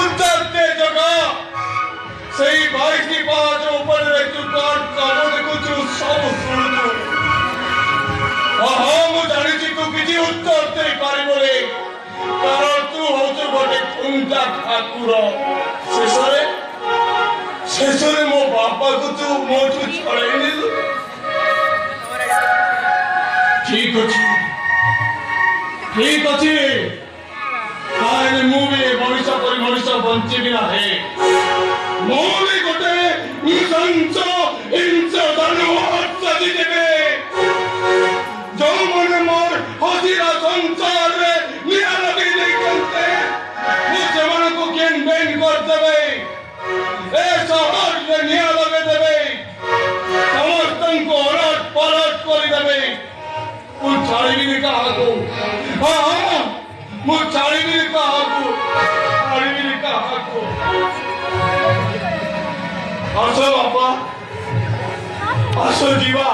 उद्धरते जगह सही भाई की बात ऊपर रे तू काट कामो देखो तू सब सुन तू मु जानी तू किसी उद्धरते पारि बोले कारण तू होचु गोटे खुंटा ठाकुर शेषरे मो बापा को तू मोठू छड़ाई नेलु ठीक अच्छी ताहले मु भी मनुष्य बंची भी ना है मो भी गोटे इंच धन्यवाद सदी देवे जो मन मोर हजीरा संसार रे निया लगी नहीं करते मुझे मन को केन बेन कर देवे ए शहर रे निया लगे देवे समस्तन को अलट पलट कर देवे मु छाड़ीबी कहा को हाँ मु छाड़ीबी कहा को आसो बापा आसो जीवा